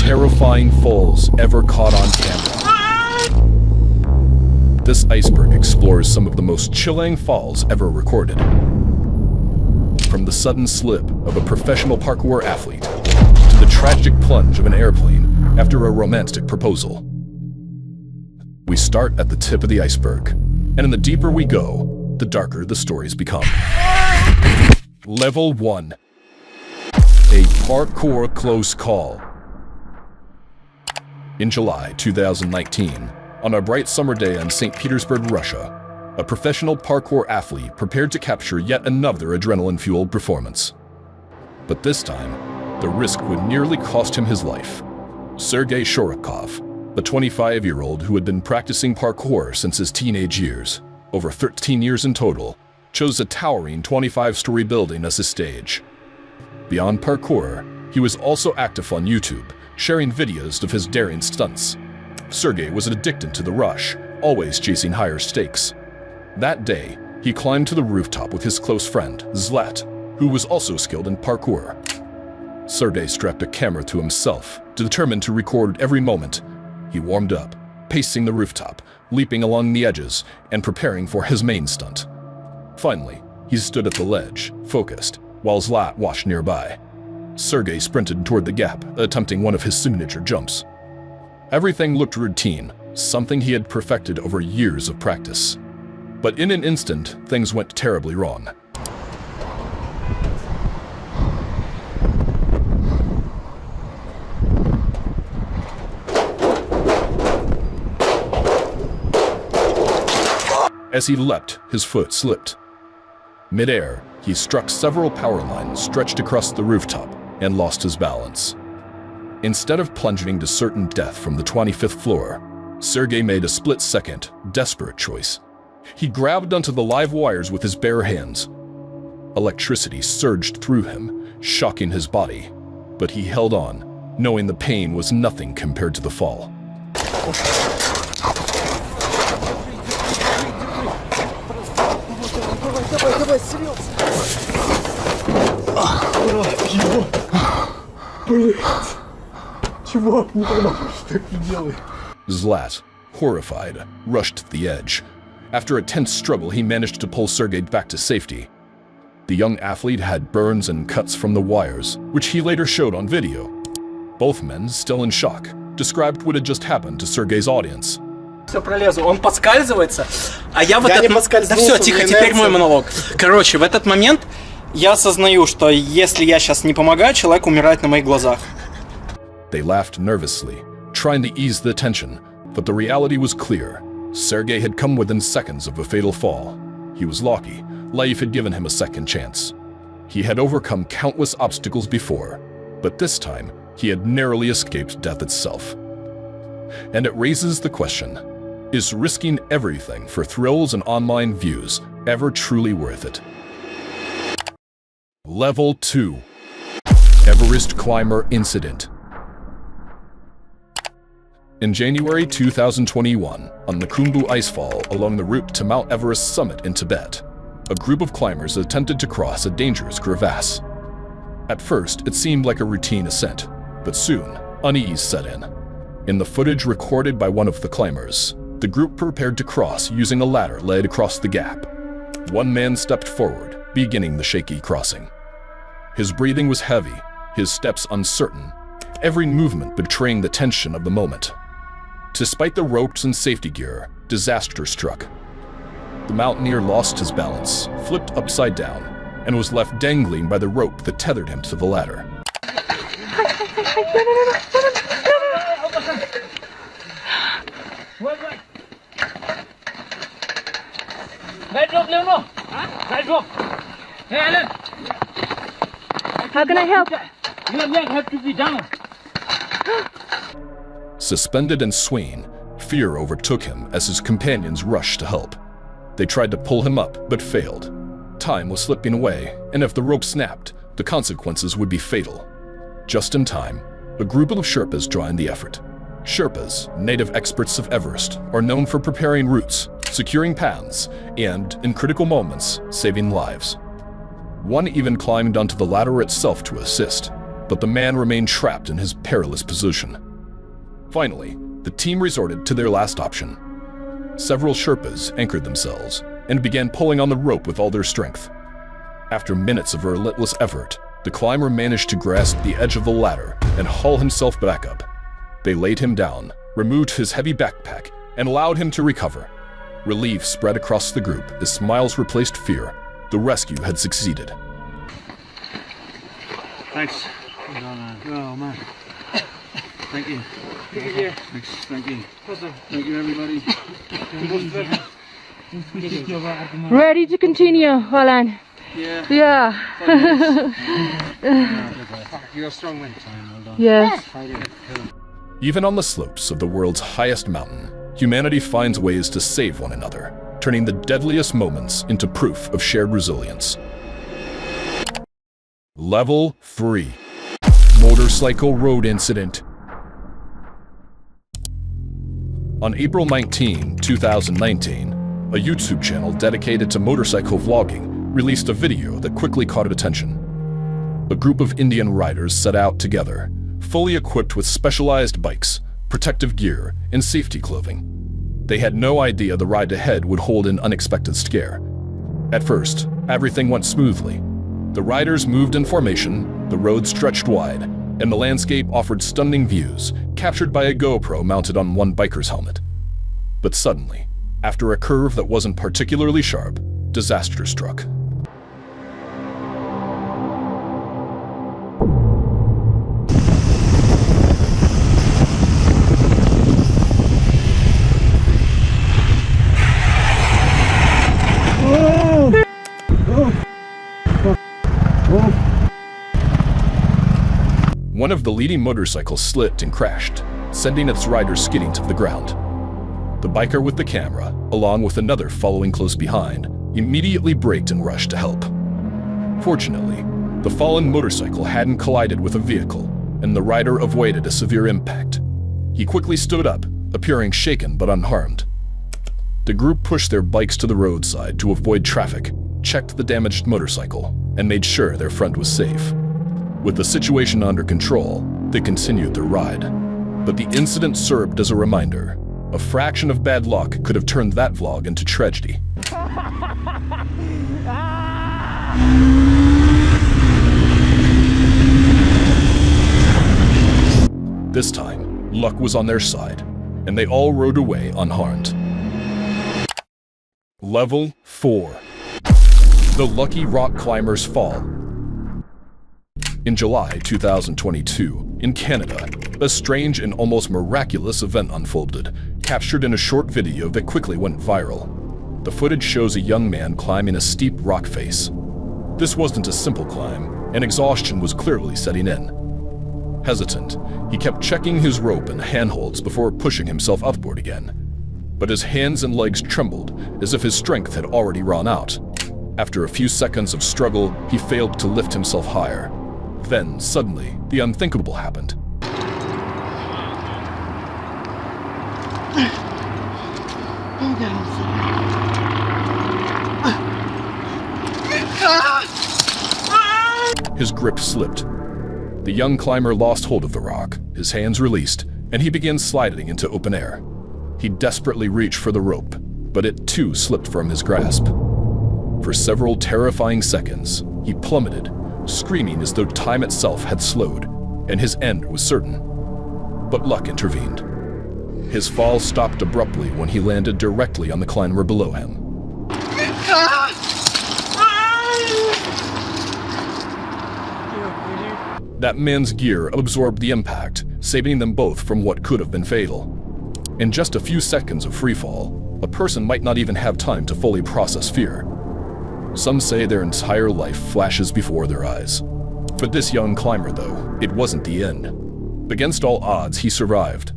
terrifying falls ever caught on camera. This iceberg explores some of the most chilling falls ever recorded. From the sudden slip of a professional parkour athlete to the tragic plunge of an airplane after a romantic proposal. We start at the tip of the iceberg, and the deeper we go, the darker the stories become. Level 1. A parkour close call. In July 2019, on a bright summer day in St. Petersburg, Russia, a professional parkour athlete prepared to capture yet another adrenaline-fueled performance. But this time, the risk would nearly cost him his life. Sergei Shorokov, the 25-year-old who had been practicing parkour since his teenage years, over 13 years in total, chose a towering 25-story building as his stage. Beyond parkour, he was active on YouTube, sharing videos of his daring stunts. Sergei was addicted to the rush, always chasing higher stakes. That day, he climbed to the rooftop with his close friend, Zlat, who was also skilled in parkour. Sergei strapped a camera to himself, determined to record every moment. He warmed up, pacing the rooftop, leaping along the edges, and preparing for his main stunt. Finally, he stood at the ledge, focused, while Zlat watched nearby. Sergei sprinted toward the gap, attempting one of his signature jumps. Everything looked routine, something he had perfected over years of practice. But in an instant, things went terribly wrong. As he leapt, his foot slipped. Mid-air, he struck several power lines stretched across the rooftop and lost his balance. Instead of plunging to certain death from the 25th floor, Sergei made a split-second, desperate choice. He grabbed onto the live wires with his bare hands. Electricity surged through him, shocking his body, but he held on, knowing the pain was nothing compared to the fall. Zlat, horrified, rushed to the edge. After a tense struggle, he managed to pull Sergei back to safety. The young athlete had burns and cuts from the wires, which he later showed on video. Both men, still in shock, described what had just happened to Sergei's audience. Все, пролезу. Он подскальзывается, а я в этот момент... Да все, тихо, теперь мой монолог. Короче, в этот момент я осознаю, что если я сейчас не помогаю, человек умирает на моих глазах. They laughed nervously, trying to ease the tension, but the reality was clear. Sergei had come within seconds of a fatal fall. He was lucky. Life had given him a second chance. He had overcome countless obstacles before, but this time he had narrowly escaped death itself. And it raises the question, is risking everything for thrills and online views ever truly worth it? Level 2. Everest Climber Incident. In January 2021, on the Khumbu Icefall along the route to Mount Everest summit in Tibet, a group of climbers attempted to cross a dangerous crevasse. At first, it seemed like a routine ascent, but soon, unease set in. In the footage recorded by one of the climbers, the group prepared to cross using a ladder laid across the gap. One man stepped forward, beginning the shaky crossing. His breathing was heavy, his steps uncertain, every movement betraying the tension of the moment. Despite the ropes and safety gear, disaster struck. The mountaineer lost his balance, flipped upside down, and was left dangling by the rope that tethered him to the ladder. How can I help? Suspended and swaying, fear overtook him as his companions rushed to help. They tried to pull him up, but failed. Time was slipping away, and if the rope snapped, the consequences would be fatal. Just in time, a group of Sherpas joined the effort. Sherpas, native experts of Everest, are known for preparing routes, securing paths, and, in critical moments, saving lives. One even climbed onto the ladder itself to assist, but the man remained trapped in his perilous position. Finally, the team resorted to their last option. Several Sherpas anchored themselves and began pulling on the rope with all their strength. After minutes of relentless effort, the climber managed to grasp the edge of the ladder and haul himself back up. They laid him down, removed his heavy backpack, and allowed him to recover. Relief spread across the group as smiles replaced fear. The rescue had succeeded. Thanks. Oh, man. Thank you. Thanks. Thank you. Thank you, everybody. Ready to continue, Alan? Yeah. You're a strong man. Well done. Yes. Even on the slopes of the world's highest mountain, humanity finds ways to save one another, turning the deadliest moments into proof of shared resilience. Level 3. Motorcycle Road Incident. On April 19, 2019, a YouTube channel dedicated to motorcycle vlogging released a video that quickly caught attention. A group of Indian riders set out together, fully equipped with specialized bikes, protective gear, and safety clothing. They had no idea the ride ahead would hold an unexpected scare. At first, everything went smoothly. The riders moved in formation, the road stretched wide, and the landscape offered stunning views, captured by a GoPro mounted on one biker's helmet. But suddenly, after a curve that wasn't particularly sharp, disaster struck. One of the leading motorcycles slipped and crashed, sending its rider skidding to the ground. The biker with the camera, along with another following close behind, immediately braked and rushed to help. Fortunately, the fallen motorcycle hadn't collided with a vehicle, and the rider avoided a severe impact. He quickly stood up, appearing shaken but unharmed. The group pushed their bikes to the roadside to avoid traffic, checked the damaged motorcycle, and made sure their friend was safe. With the situation under control, they continued their ride. But the incident served as a reminder. A fraction of bad luck could have turned that vlog into tragedy. This time, luck was on their side, and they all rode away unharmed. Level 4. The Lucky Rock Climber's Fall. In July 2022, in Canada, a strange and almost miraculous event unfolded, captured in a short video that quickly went viral. The footage shows a young man climbing a steep rock face. This wasn't a simple climb, and exhaustion was clearly setting in. Hesitant, he kept checking his rope and handholds before pushing himself upward again. But his hands and legs trembled as if his strength had already run out. After a few seconds of struggle, he failed to lift himself higher. Then, suddenly, the unthinkable happened. His grip slipped. The young climber lost hold of the rock, his hands released, and he began sliding into open air. He desperately reached for the rope, but it too slipped from his grasp. For several terrifying seconds, he plummeted, screaming as though time itself had slowed, and his end was certain. But luck intervened. His fall stopped abruptly when he landed directly on the climber below him. That man's gear absorbed the impact, saving them both from what could have been fatal. In just a few seconds of freefall, a person might not even have time to fully process fear. Some say their entire life flashes before their eyes. For this young climber, though, it wasn't the end. Against all odds, he survived.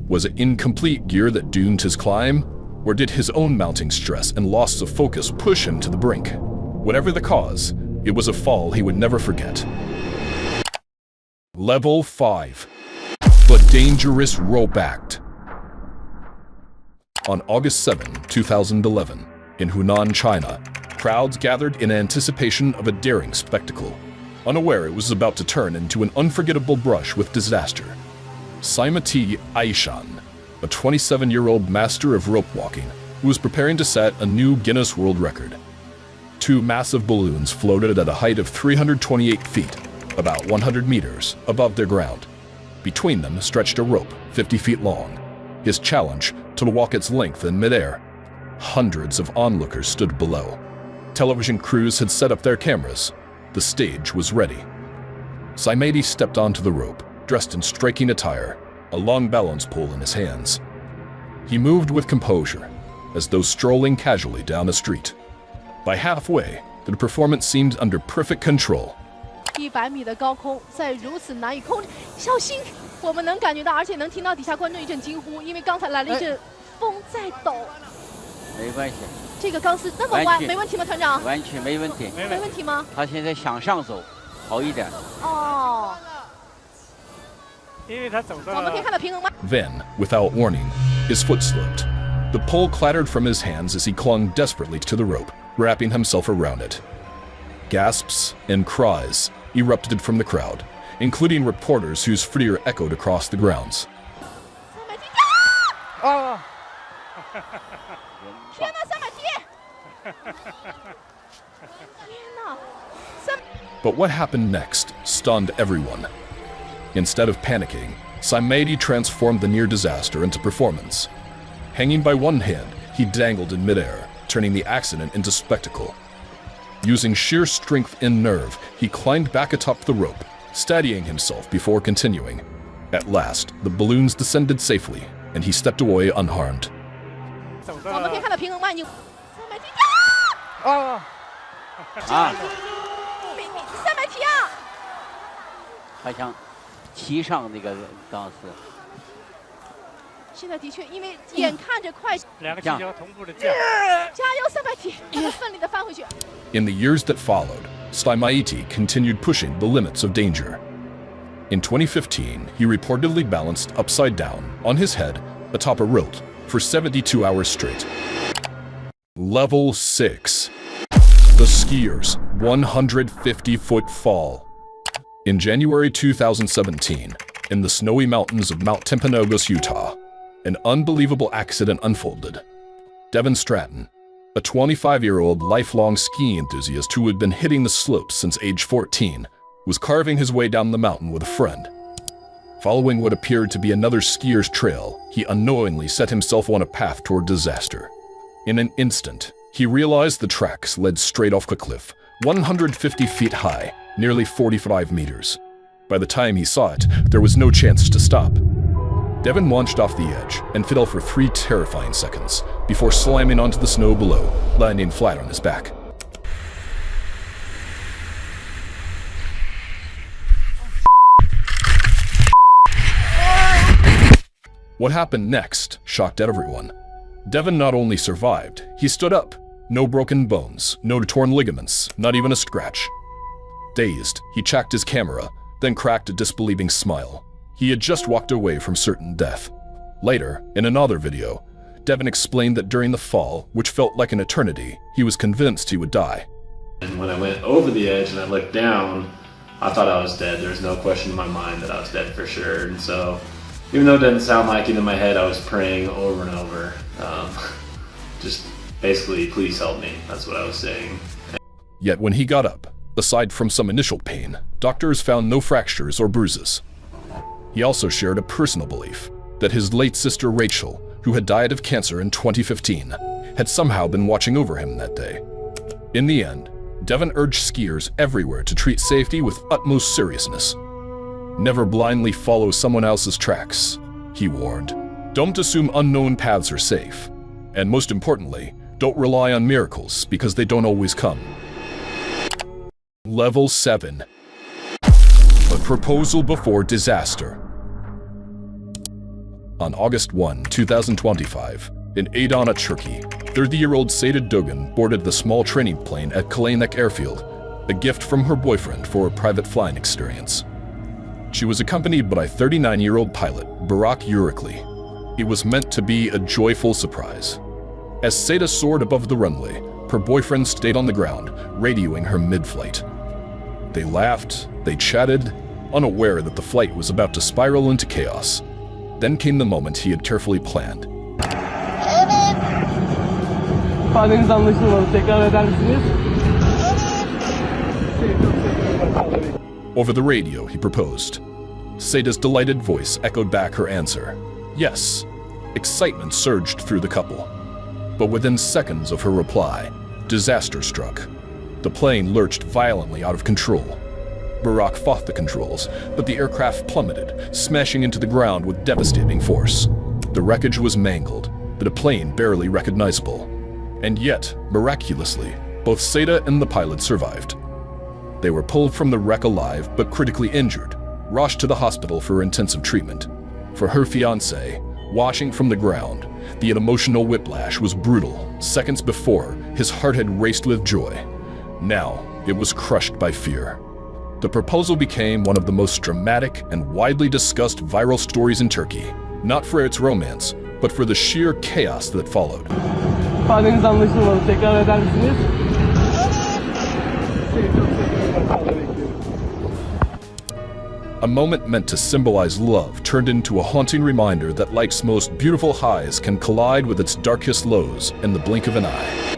Was it incomplete gear that doomed his climb? Or did his own mounting stress and loss of focus push him to the brink? Whatever the cause, it was a fall he would never forget. Level 5. The Dangerous Rope Act. On August 7, 2011, in Hunan, China, crowds gathered in anticipation of a daring spectacle. unaware it was about to turn into an unforgettable brush with disaster. Saimati Aishan, a 27-year-old master of rope walking, who was preparing to set a new Guinness World Record. Two massive balloons floated at a height of 328 feet, about 100 meters above the ground. Between them stretched a rope 50 feet long, his challenge to walk its length in midair. Hundreds of onlookers stood below. Television crews had set up their cameras. The stage was ready. Saimati stepped onto the rope, dressed in striking attire, a long balance pole in his hands. He moved with composure, as though strolling casually down a street. By halfway, the performance seemed under perfect control. 100米的高空，在如此难以控制，小心！我们能感觉到，而且能听到底下观众一阵惊呼，因为刚才来了一阵风在抖。没关系，这个钢丝那么弯，没问题吗，团长？完全没问题，没问题吗？他现在向上走，好一点。哦。因为他走到。我们可以看到平衡吗 Then, without warning, his foot slipped. The pole clattered from his hands as he clung desperately to the rope, wrapping himself around it. Gasps and cries erupted from the crowd, including reporters whose fear echoed across the grounds. 哦。天哪，300T！ 天哪But what happened next stunned everyone. Instead of panicking, Saimati transformed the near disaster into performance. Hanging by one hand, he dangled in midair, turning the accident into spectacle. Using sheer strength and nerve, he climbed back atop the rope, steadying himself before continuing. At last, the balloons descended safely, and he stepped away unharmed. 我们可以看到平衡吗？你300T！ 哦。啊！300T啊！他想骑上那个钢丝。现在的确，因为眼看着快，两个气球同步的降。加油300T！ 他们奋力的翻回去。In the years that followed, Saimati continued pushing the limits of danger. In 2015, he reportedly balanced upside down on his head atop a rope for 72 hours straight. Level 6. The skier's 150-foot fall. In January 2017, in the snowy mountains of Mount Timpanogos, Utah, an unbelievable accident unfolded. Devin Stratton, a 25-year-old lifelong ski enthusiast who had been hitting the slopes since age 14, was carving his way down the mountain with a friend. Following what appeared to be another skier's trail, he unknowingly set himself on a path toward disaster. In an instant, he realized the tracks led straight off a cliff, 150 feet high, nearly 45 meters. By the time he saw it, there was no chance to stop. Devin launched off the edge and fell for 3 terrifying seconds before slamming onto the snow below, landing flat on his back. What happened next shocked everyone. Devin not only survived, he stood up. No broken bones, no torn ligaments, not even a scratch. Dazed, he checked his camera, then cracked a disbelieving smile. He had just walked away from certain death. Later, in another video, Devin explained that during the fall, which felt like an eternity, he was convinced he would die. And when I went over the edge and I looked down, I thought I was dead. There was no question in my mind that I was dead for sure. And so, even though it didn't sound like it in my head, I was praying over and over. Just basically, please help me. That's what I was saying. Yet when he got up, aside from some initial pain, doctors found no fractures or bruises. He also shared a personal belief that his late sister Rachel, who had died of cancer in 2015, had somehow been watching over him that day. In the end, Devin urged skiers everywhere to treat safety with utmost seriousness. Never blindly follow someone else's tracks, he warned. Don't assume unknown paths are safe. And most importantly, don't rely on miracles because they don't always come. Level 7. A proposal before disaster. On August 1, 2025, in Adana, Turkey, 30-year-old Seda Dugan boarded the small training plane at Kalanek Airfield, a gift from her boyfriend for a private flying experience. She was accompanied by 39-year-old pilot Barak Urikli. It was meant to be a joyful surprise. As Seda soared above the runway, her boyfriend stayed on the ground, radioing her mid-flight. They laughed, they chatted, unaware that the flight was about to spiral into chaos. Then came the moment he had carefully planned. İfadeniz anlaşılmadı. Tekrar eder misiniz? Over the radio, he proposed. Seida's delighted voice echoed back her answer. Yes. Excitement surged through the couple. But within seconds of her reply, disaster struck. The plane lurched violently out of control. Barak fought the controls, but the aircraft plummeted, smashing into the ground with devastating force. The wreckage was mangled, but a plane barely recognizable. And yet, miraculously, both Seida and the pilot survived. They were pulled from the wreck alive but critically injured, rushed to the hospital for intensive treatment. For her fiancé, washing from the ground, the emotional whiplash was brutal. Seconds before, his heart had raced with joy. Now, it was crushed by fear. The proposal became one of the most dramatic and widely discussed viral stories in Turkey, not for its romance, but for the sheer chaos that followed. İfadeniz anlaşılmadı. Tekrar eder misiniz? A moment meant to symbolize love turned into a haunting reminder that life's most beautiful highs can collide with its darkest lows in the blink of an eye.